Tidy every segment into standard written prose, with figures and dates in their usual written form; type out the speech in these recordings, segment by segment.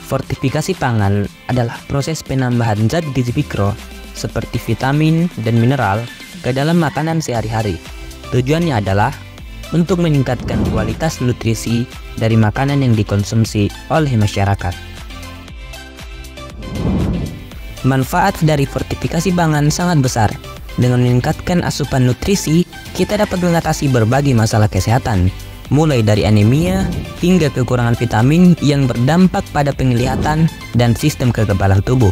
Fortifikasi pangan adalah proses penambahan zat gizi mikro seperti vitamin dan mineral ke dalam makanan sehari-hari. Tujuannya adalah untuk meningkatkan kualitas nutrisi dari makanan yang dikonsumsi oleh masyarakat. Manfaat dari fortifikasi pangan sangat besar. Dengan meningkatkan asupan nutrisi, kita dapat mengatasi berbagai masalah kesehatan, mulai dari anemia hingga kekurangan vitamin yang berdampak pada penglihatan dan sistem kekebalan tubuh.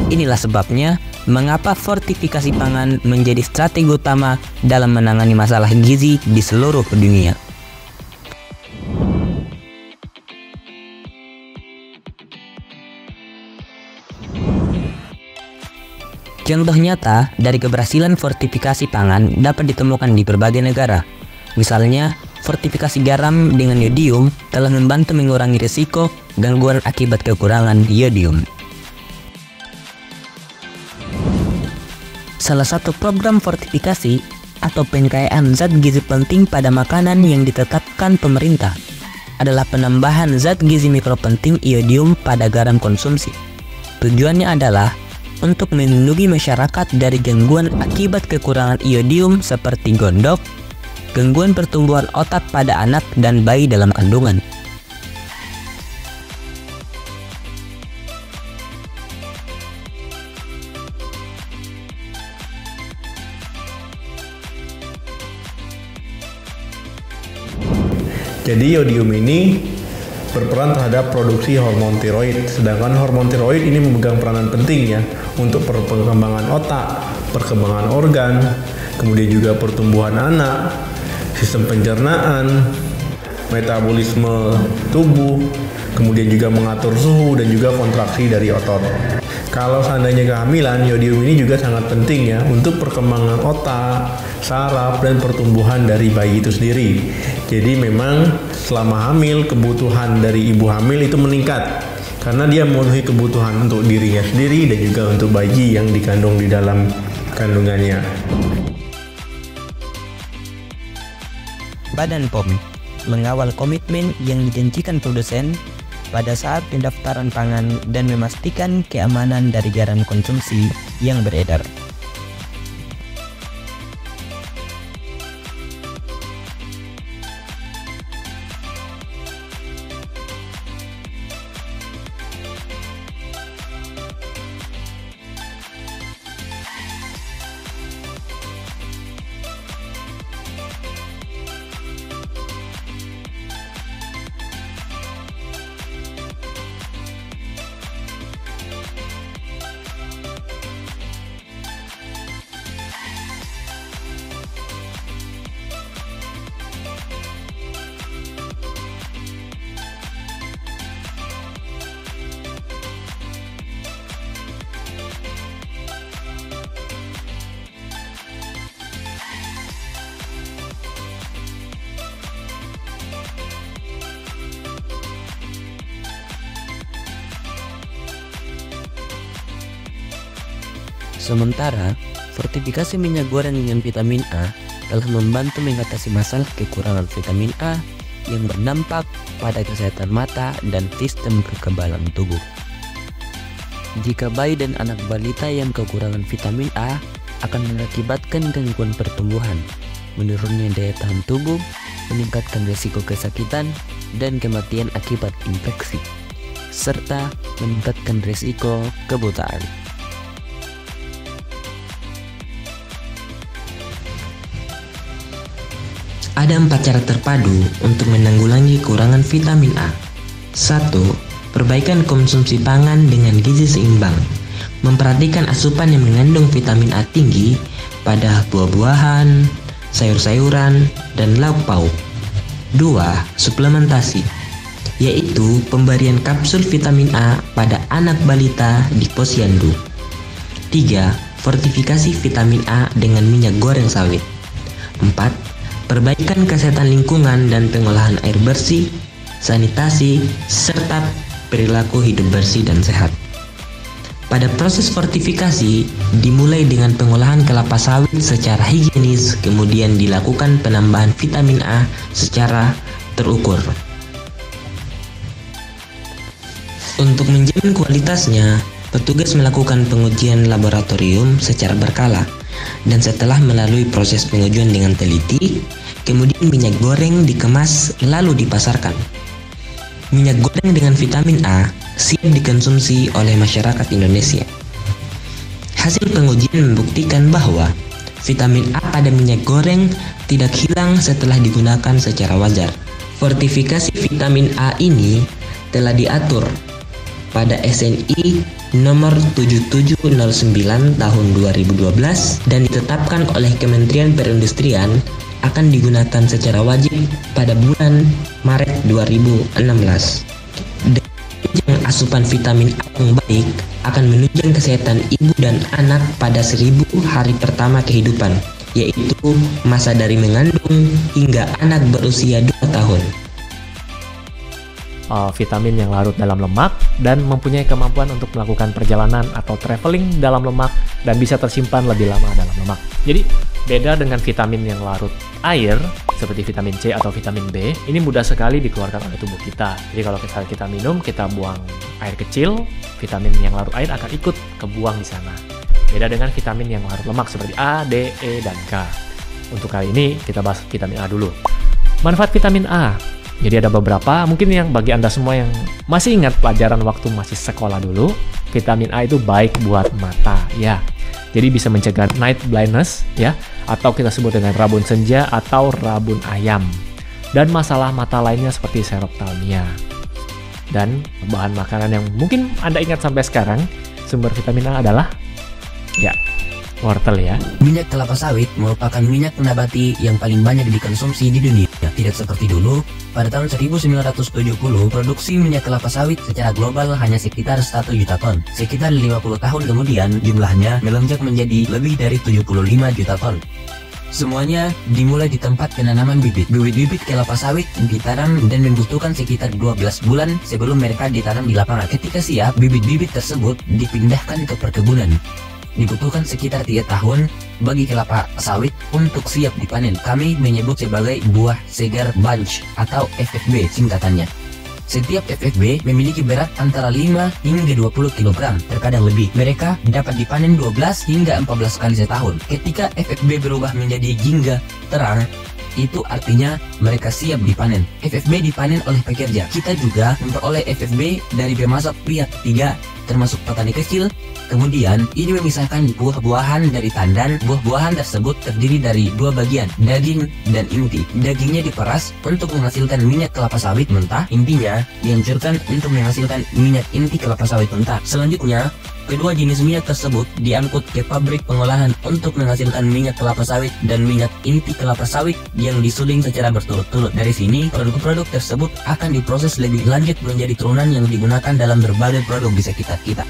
Inilah sebabnya mengapa fortifikasi pangan menjadi strategi utama dalam menangani masalah gizi di seluruh dunia. Contoh nyata dari keberhasilan fortifikasi pangan dapat ditemukan di berbagai negara. Misalnya, fortifikasi garam dengan yodium telah membantu mengurangi risiko gangguan akibat kekurangan yodium. Salah satu program fortifikasi atau penkayaan zat gizi penting pada makanan yang ditetapkan pemerintah adalah penambahan zat gizi mikro penting iodium pada garam konsumsi. Tujuannya adalah untuk melindungi masyarakat dari gangguan akibat kekurangan iodium seperti gondok, gangguan pertumbuhan otak pada anak dan bayi dalam kandungan. Jadi yodium ini berperan terhadap produksi hormon tiroid, sedangkan hormon tiroid ini memegang peranan penting ya untuk perkembangan otak, perkembangan organ, kemudian juga pertumbuhan anak, sistem pencernaan, metabolisme tubuh, kemudian juga mengatur suhu dan juga kontraksi dari otot. Kalau seandainya kehamilan, yodium ini juga sangat penting ya untuk perkembangan otak, saraf, dan pertumbuhan dari bayi itu sendiri. Jadi memang selama hamil, kebutuhan dari ibu hamil itu meningkat karena dia memenuhi kebutuhan untuk dirinya sendiri dan juga untuk bayi yang dikandung di dalam kandungannya. Badan POM mengawal komitmen yang dijanjikan produsen pada saat pendaftaran pangan dan memastikan keamanan dari garam konsumsi yang beredar. Sementara, fortifikasi minyak goreng dengan vitamin A telah membantu mengatasi masalah kekurangan vitamin A yang berdampak pada kesehatan mata dan sistem kekebalan tubuh. Jika bayi dan anak balita yang kekurangan vitamin A akan mengakibatkan gangguan pertumbuhan, menurunnya daya tahan tubuh, meningkatkan risiko kesakitan dan kematian akibat infeksi, serta meningkatkan risiko kebutaan. Ada 4 cara terpadu untuk menanggulangi kekurangan vitamin A. 1. Perbaikan konsumsi pangan dengan gizi seimbang. Memperhatikan asupan yang mengandung vitamin A tinggi pada buah-buahan, sayur-sayuran, dan lauk pauk. 2. Suplementasi, yaitu pemberian kapsul vitamin A pada anak balita di posyandu. 3. Fortifikasi vitamin A dengan minyak goreng sawit. 4. Perbaikan kesehatan lingkungan dan pengolahan air bersih, sanitasi, serta perilaku hidup bersih dan sehat. Pada proses fortifikasi, dimulai dengan pengolahan kelapa sawit secara higienis, kemudian dilakukan penambahan vitamin A secara terukur. Untuk menjamin kualitasnya, petugas melakukan pengujian laboratorium secara berkala, dan setelah melalui proses pengujian dengan teliti, kemudian minyak goreng dikemas lalu dipasarkan. Minyak goreng dengan vitamin A siap dikonsumsi oleh masyarakat Indonesia. Hasil pengujian membuktikan bahwa vitamin A pada minyak goreng tidak hilang setelah digunakan secara wajar. Fortifikasi vitamin A ini telah diatur pada SNI nomor 7709 tahun 2012 dan ditetapkan oleh Kementerian Perindustrian akan digunakan secara wajib pada bulan Maret 2016. Dengan asupan vitamin A yang baik akan menunjang kesehatan ibu dan anak pada 1000 hari pertama kehidupan, yaitu masa dari mengandung hingga anak berusia 2 tahun. Vitamin yang larut dalam lemak dan mempunyai kemampuan untuk melakukan perjalanan atau traveling dalam lemak dan bisa tersimpan lebih lama dalam lemak. Jadi beda dengan vitamin yang larut air seperti vitamin C atau vitamin B, ini mudah sekali dikeluarkan oleh tubuh kita. Jadi kalau kita minum, kita buang air kecil, vitamin yang larut air akan ikut kebuang di sana. Beda dengan vitamin yang larut lemak seperti A, D, E, dan K. Untuk kali ini kita bahas vitamin A dulu. Manfaat vitamin A. Jadi ada beberapa, mungkin yang bagi Anda semua yang masih ingat pelajaran waktu masih sekolah dulu, vitamin A itu baik buat mata, ya. Jadi bisa mencegah night blindness, ya, atau kita sebut dengan rabun senja atau rabun ayam. Dan masalah mata lainnya seperti seroptalmia. Dan bahan makanan yang mungkin Anda ingat sampai sekarang, sumber vitamin A adalah, ya, wortel ya. Minyak kelapa sawit merupakan minyak nabati yang paling banyak dikonsumsi di dunia. Tidak seperti dulu, pada tahun 1970 produksi minyak kelapa sawit secara global hanya sekitar 1 juta ton. Sekitar 50 tahun kemudian jumlahnya melonjak menjadi lebih dari 75 juta ton. Semuanya dimulai di tempat penanaman bibit. Bibit-bibit kelapa sawit ditanam dan membutuhkan sekitar 12 bulan sebelum mereka ditanam di lapangan. Ketika siap, bibit-bibit tersebut dipindahkan ke perkebunan. Dibutuhkan sekitar 3 tahun bagi kelapa sawit untuk siap dipanen. Kami menyebut sebagai buah segar bunch atau FFB singkatannya. Setiap FFB memiliki berat antara 5 hingga 20 kg, terkadang lebih. Mereka dapat dipanen 12 hingga 14 kali setahun. Ketika FFB berubah menjadi jingga terang, itu artinya mereka siap dipanen. FFB dipanen oleh pekerja. Kita juga memperoleh FFB dari pemasok pihak ketiga, termasuk petani kecil. Kemudian ini memisahkan buah-buahan dari tandan. Buah-buahan tersebut terdiri dari 2 bagian, daging dan inti. Dagingnya diperas untuk menghasilkan minyak kelapa sawit mentah. Intinya dihancurkan untuk menghasilkan minyak inti kelapa sawit mentah. Selanjutnya, kedua jenis minyak tersebut diangkut ke pabrik pengolahan untuk menghasilkan minyak kelapa sawit dan minyak inti kelapa sawit yang disuling secara berturut-turut. Dari sini, produk-produk tersebut akan diproses lebih lanjut menjadi turunan yang digunakan dalam berbagai produk di sekitar kita.